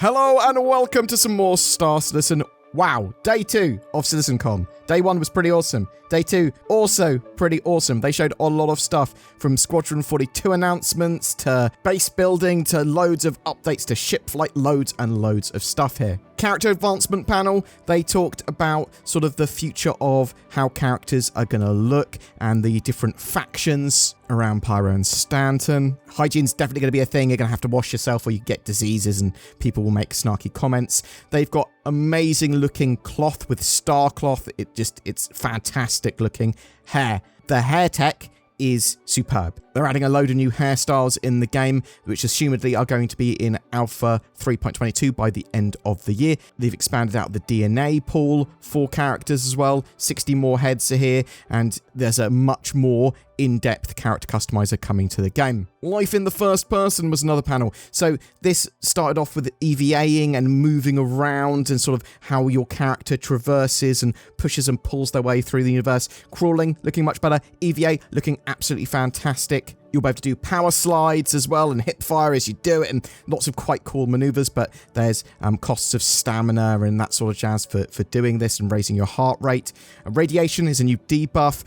Hello and welcome to some more Star Citizen. Wow, day 2 of CitizenCon. Day 1 was pretty awesome. Day 2, also pretty awesome. They showed a lot of stuff from Squadron 42 announcements to base building to loads of updates to ship flight, loads and loads of stuff here. Character advancement panel, they talked about sort of the future of how characters are going to look and the different factions around Pyro and Stanton. Hygiene's definitely going to be a thing. You're going to have to wash yourself or you get diseases and people will make snarky comments. They've got amazing looking cloth with star cloth. It's fantastic looking hair. The hair tech is superb. They're adding a load of new hairstyles in the game, which assumedly are going to be in Alpha 3.22 by the end of the year. They've expanded out the DNA pool for characters as well. 60 more heads are here, and there's a much more in-depth character customizer coming to the game. Life in the first person was another panel. So this started off with EVAing and moving around and sort of how your character traverses and pushes and pulls their way through the universe. Crawling, looking much better. EVA, looking absolutely fantastic. You'll be able to do power slides as well and hip fire as you do it and lots of quite cool maneuvers, but there's costs of stamina and that sort of jazz for doing this and raising your heart rate. Radiation is a new debuff.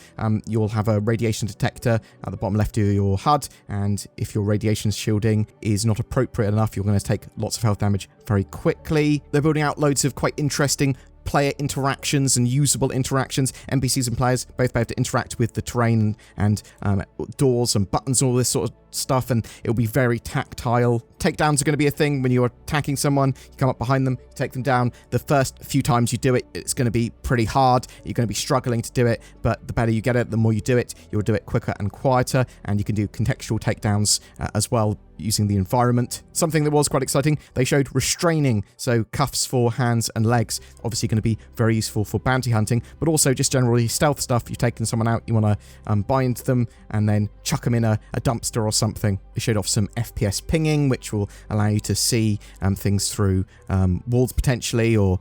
You'll have a radiation detector at the bottom left of your HUD, and if your radiation shielding is not appropriate enough, you're going to take lots of health damage very quickly. They're building out loads of quite interesting player interactions and usable interactions. NPCs and players both be able to interact with the terrain and doors and buttons and all this sort of stuff, and it'll be very tactile. Takedowns are going to be a thing. When you're attacking someone, you come up behind them, you take them down. The first few times you do it, it's going to be pretty hard. You're going to be struggling to do it, but the better you get it, the more you do it, you'll do it quicker and quieter, and you can do contextual takedowns as well using the environment. Something that was quite exciting, they showed restraining, so cuffs for hands and legs. Obviously going to be very useful for bounty hunting, but also just generally stealth stuff. You've taken someone out, you want to bind them and then chuck them in a dumpster or something. They showed off some FPS pinging, which will allow you to see things through walls potentially, or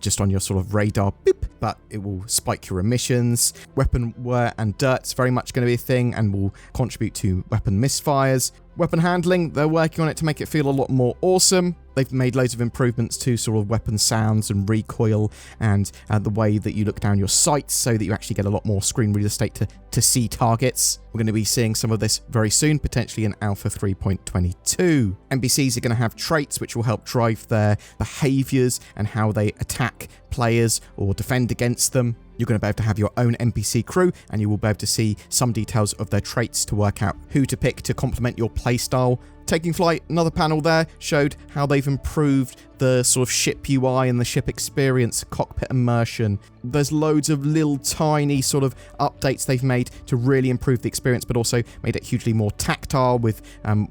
just on your sort of radar, beep, but it will spike your emissions. Weapon wear and dirt's very much going to be a thing and will contribute to weapon misfires. Weapon handling, they're working on it to make it feel a lot more awesome. They've made loads of improvements to sort of weapon sounds and recoil and the way that you look down your sights so that you actually get a lot more screen real estate to see targets. We're going to be seeing some of this very soon, potentially in Alpha 3.22. NPCs are going to have traits which will help drive their behaviors and how they attack players or defend against them. You're going to be able to have your own NPC crew, and you will be able to see some details of their traits to work out who to pick to complement your playstyle. Taking Flight, another panel there, showed how they've improved the sort of ship UI and the ship experience, cockpit immersion. There's loads of little tiny sort of updates they've made to really improve the experience, but also made it hugely more tactile with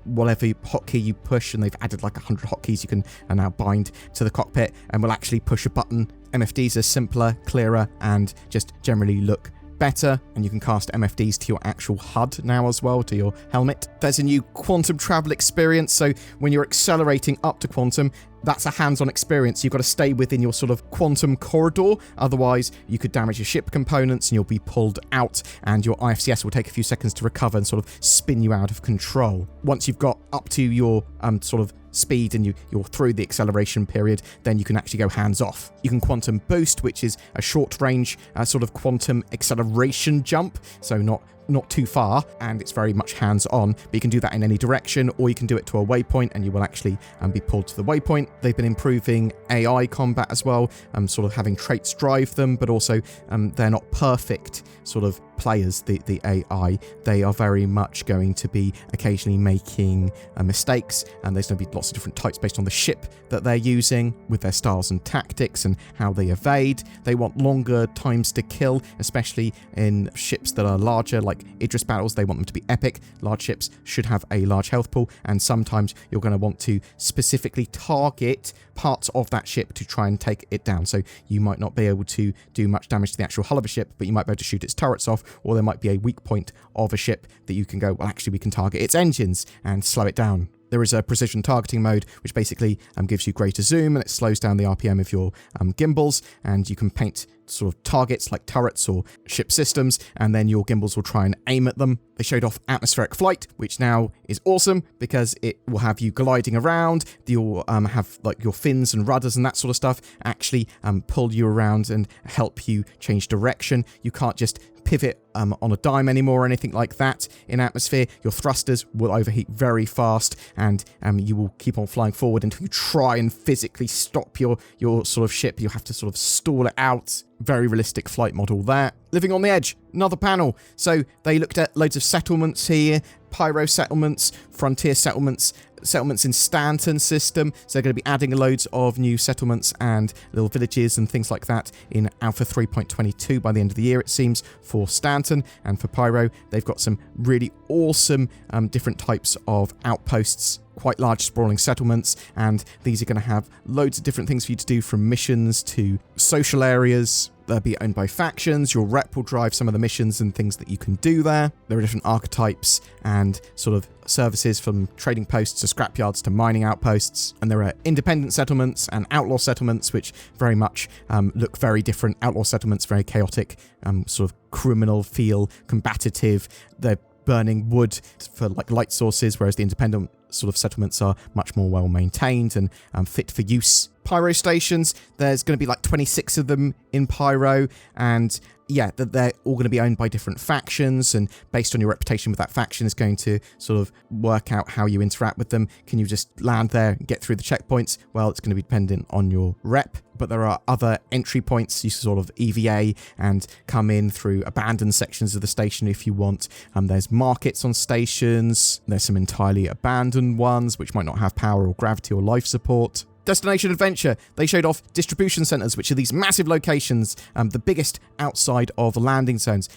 whatever hotkey you push, and they've added like 100 hotkeys you can now bind to the cockpit and will actually push a button. MFDs are simpler, clearer, and just generally look better, and you can cast MFDs to your actual HUD now as well, to your helmet. There's a new quantum travel experience, so when you're accelerating up to quantum, that's a hands-on experience. You've got to stay within your sort of quantum corridor, otherwise you could damage your ship components and you'll be pulled out, and your IFCS will take a few seconds to recover and sort of spin you out of control. Once you've got up to your sort of speed and you're through the acceleration period, then you can actually go hands off. You can quantum boost, which is a short range sort of quantum acceleration jump, so not too far, and it's very much hands-on, but you can do that in any direction, or you can do it to a waypoint and you will actually be pulled to the waypoint. They've been improving AI combat as well, sort of having traits drive them, but also they're not perfect sort of players, the AI. They are very much going to be occasionally making mistakes, and there's going to be lots of different types based on the ship that they're using with their styles and tactics and how they evade. They want longer times to kill, especially in ships that are larger, like Idris battles. They want them to be epic. Large ships should have a large health pool, and sometimes you're going to want to specifically target parts of that ship to try and take it down. So you might not be able to do much damage to the actual hull of a ship, but you might be able to shoot its turrets off, or there might be a weak point of a ship that you can go, well, actually we can target its engines and slow it down. There is a precision targeting mode, which basically gives you greater zoom, and it slows down the RPM of your gimbals, and you can paint sort of targets like turrets or ship systems, and then your gimbals will try and aim at them. They showed off atmospheric flight, which now is awesome because it will have you gliding around. You'll have like your fins and rudders and that sort of stuff actually pull you around and help you change direction. You can't just pivot on a dime anymore or anything like that in atmosphere. Your thrusters will overheat very fast, and you will keep on flying forward until you try and physically stop your sort of ship. You have to sort of stall it out. Very realistic flight model there. Living on the Edge, another panel. So they looked at loads of settlements here, Pyro settlements, Frontier settlements, settlements in Stanton system. So they're going to be adding loads of new settlements and little villages and things like that in Alpha 3.22 by the end of the year, it seems, for Stanton. And for Pyro, they've got some really awesome different types of outposts, quite large sprawling settlements, and these are going to have loads of different things for you to do, from missions to social areas. They'll be owned by factions. Your rep will drive some of the missions and things that you can do there. There are different archetypes and sort of services, from trading posts to scrapyards to mining outposts. And there are independent settlements and outlaw settlements, which very much look very different. Outlaw settlements, very chaotic, sort of criminal feel, combative. They're burning wood for like light sources, whereas the independent sort of settlements are much more well maintained and fit for use. Pyro stations, there's going to be like 26 of them in Pyro, and yeah, they're all going to be owned by different factions, and based on your reputation with that faction is going to sort of work out how you interact with them. Can you just land there and get through the checkpoints? Well, it's going to be dependent on your rep, but there are other entry points. You sort of EVA and come in through abandoned sections of the station if you want. There's markets on stations. There's some entirely abandoned ones which might not have power or gravity or life support. Destination Adventure, they showed off distribution centers, which are these massive locations, the biggest outside of landing zones.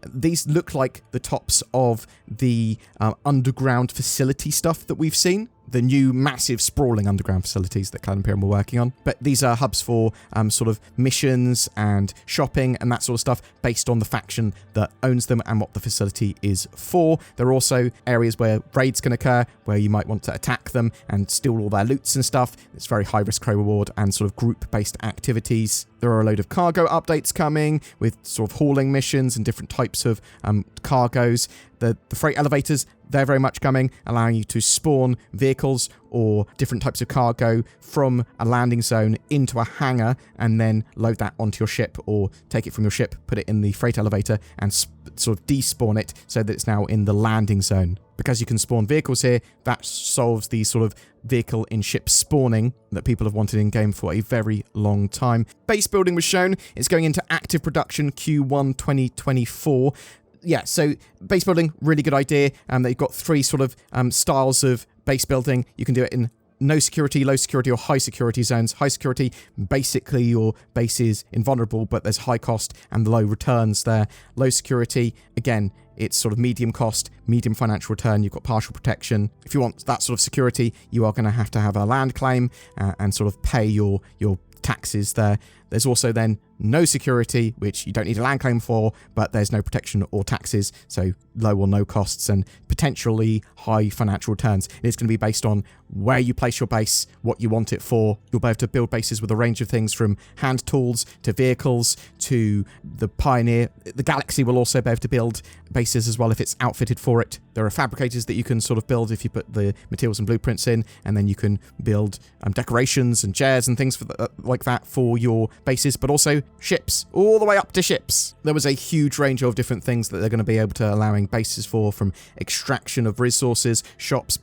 These look like the tops of the underground facility stuff that we've seen. The new massive sprawling underground facilities that Cloud Imperium were working on. But these are hubs for sort of missions and shopping and that sort of stuff based on the faction that owns them and what the facility is for. There are also areas where raids can occur, where you might want to attack them and steal all their loots and stuff. It's very high risk, high reward and sort of group-based activities. There are a load of cargo updates coming with sort of hauling missions and different types of cargoes. The freight elevators, they're very much coming, allowing you to spawn vehicles or different types of cargo from a landing zone into a hangar and then load that onto your ship, or take it from your ship, put it in the freight elevator and sort of despawn it so that it's now in the landing zone. Because you can spawn vehicles here, that solves the sort of vehicle in ship spawning that people have wanted in game for a very long time. Base building was shown. It's going into active production Q1 2024. Yeah, so base building, really good idea. They've got three sort of styles of base building. You can do it in no security, low security, or high security zones. High security, basically your base is invulnerable, but there's high cost and low returns there. Low security, again, it's sort of medium cost, medium financial return. You've got partial protection. If you want that sort of security, you are going to have a land claim and sort of pay your taxes there. There's also then no security, which you don't need a land claim for, but there's no protection or taxes, so low or no costs and potentially high financial returns. It's going to be based on where you place your base, what you want it for. You'll be able to build bases with a range of things, from hand tools to vehicles to the Pioneer. The Galaxy will also be able to build bases as well if it's outfitted for it. There are fabricators that you can sort of build if you put the materials and blueprints in, and then you can build decorations and chairs and things for like that for your bases, but also ships, all the way up to ships. There was a huge range of different things that they're going to be able to allowing bases for, from extraction of resources, shops.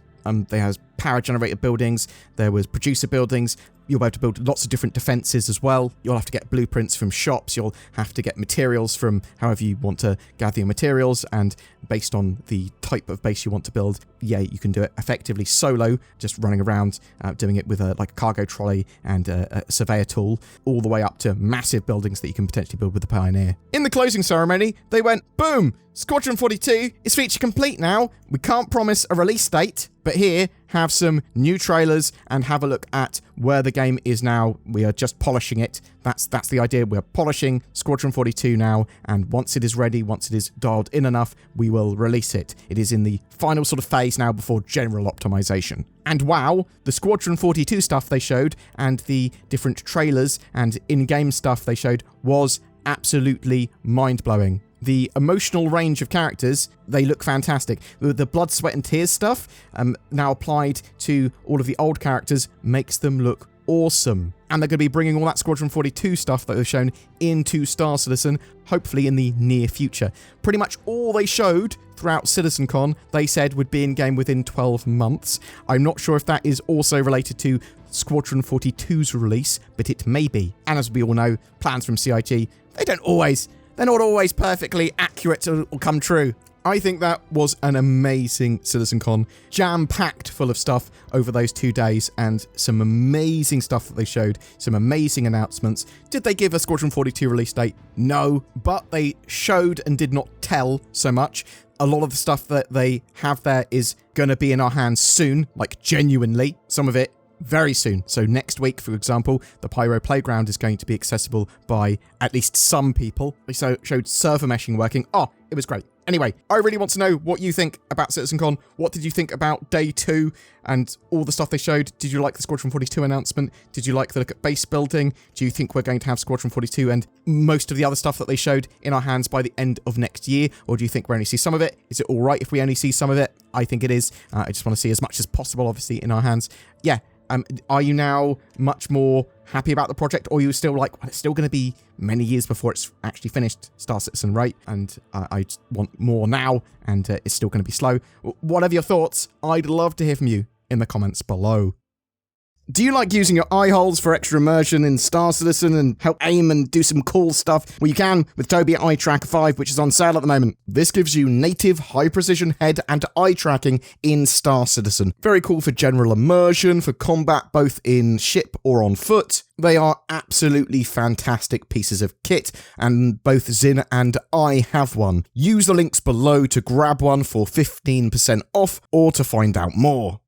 They have power generator buildings. There was producer buildings. You'll be able to build lots of different defenses as well. You'll have to get blueprints from shops. You'll have to get materials from however you want to gather your materials, and based on the type of base you want to build, yeah, you can do it effectively solo, just running around, doing it with a cargo trolley and a surveyor tool, all the way up to massive buildings that you can potentially build with the Pioneer. In the closing ceremony, they went, boom, Squadron 42 is feature complete now. We can't promise a release date, but here, have some new trailers and have a look at where the game is now. We are just polishing it. That's the idea. We're polishing Squadron 42 now, and once it is ready, once it is dialed in enough, we will release it. It is in the final sort of phase now before general optimization. And wow, the Squadron 42 stuff they showed and the different trailers and in-game stuff they showed was absolutely mind-blowing. The emotional range of characters, they look fantastic. The blood, sweat, and tears stuff, now applied to all of the old characters, makes them look awesome. And they're going to be bringing all that Squadron 42 stuff that they've shown into Star Citizen, hopefully in the near future. Pretty much all they showed throughout CitizenCon, they said would be in-game within 12 months. I'm not sure if that is also related to Squadron 42's release, but it may be. And as we all know, plans from CIG, they're not always perfectly accurate or come true. I think that was an amazing CitizenCon, jam-packed full of stuff over those 2 days, and some amazing stuff that they showed, some amazing announcements. Did they give a Squadron 42 release date? No, but they showed and did not tell so much. A lot of the stuff that they have there is going to be in our hands soon, like genuinely. Some of it very soon. So next week, for example, the Pyro Playground is going to be accessible by at least some people. They showed server meshing working. Oh, it was great. Anyway, I really want to know what you think about CitizenCon. What did you think about day 2 and all the stuff they showed? Did you like the Squadron 42 announcement? Did you like the look at base building? Do you think we're going to have Squadron 42 and most of the other stuff that they showed in our hands by the end of next year? Or do you think we only see some of it? Is it all right if we only see some of it? I think it is. I just want to see as much as possible, obviously, in our hands. Yeah. Are you now much more happy about the project, or are you still like, well, it's still going to be many years before it's actually finished, Star Citizen, right? And I just want more now, and it's still going to be slow. Whatever your thoughts, I'd love to hear from you in the comments below. Do you like using your eye holes for extra immersion in Star Citizen and help aim and do some cool stuff? Well, you can with Tobii Eye Tracker 5, which is on sale at the moment. This gives you native high-precision head and eye tracking in Star Citizen. Very cool for general immersion, for combat both in ship or on foot. They are absolutely fantastic pieces of kit, and both Zin and I have one. Use the links below to grab one for 15% off or to find out more.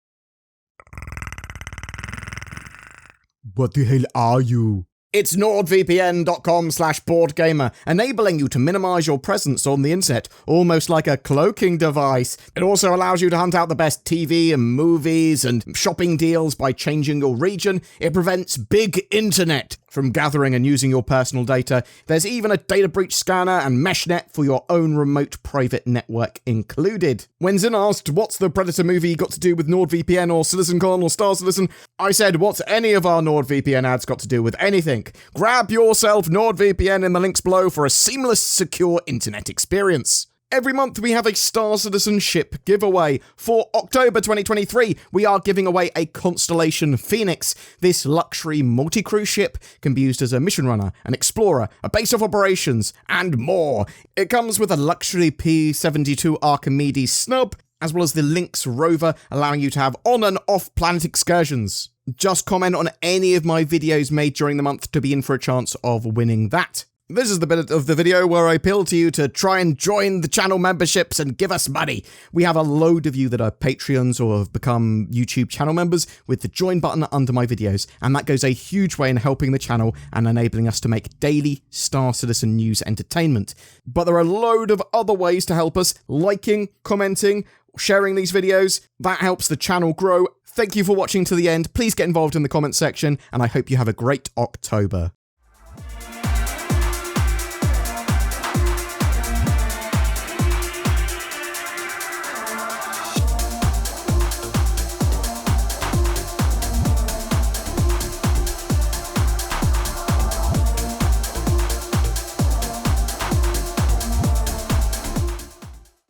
What the hell are you? It's nordvpn.com/BoredGamer, enabling you to minimize your presence on the internet, almost like a cloaking device. It also allows you to hunt out the best TV and movies and shopping deals by changing your region. It prevents big internet from gathering and using your personal data. There's even a data breach scanner and meshnet for your own remote private network included. When Zin asked, what's the Predator movie got to do with NordVPN or CitizenCon or Star Citizen, I said, what's any of our NordVPN ads got to do with anything? Grab yourself NordVPN in the links below for a seamless, secure internet experience. Every month we have a Star Citizen ship giveaway. For October 2023, we are giving away a Constellation Phoenix. This luxury multi-crew ship can be used as a mission runner, an explorer, a base of operations, and more. It comes with a luxury P-72 Archimedes snub, as well as the Lynx rover, allowing you to have on and off planet excursions. Just comment on any of my videos made during the month to be in for a chance of winning that. This is the bit of the video where I appeal to you to try and join the channel memberships and give us money. We have a load of you that are Patreons or have become YouTube channel members with the join button under my videos, and that goes a huge way in helping the channel and enabling us to make daily Star Citizen news entertainment. But there are a load of other ways to help us, liking, commenting, sharing these videos. That helps the channel grow. Thank you for watching to the end. Please get involved in the comments section, and I hope you have a great October.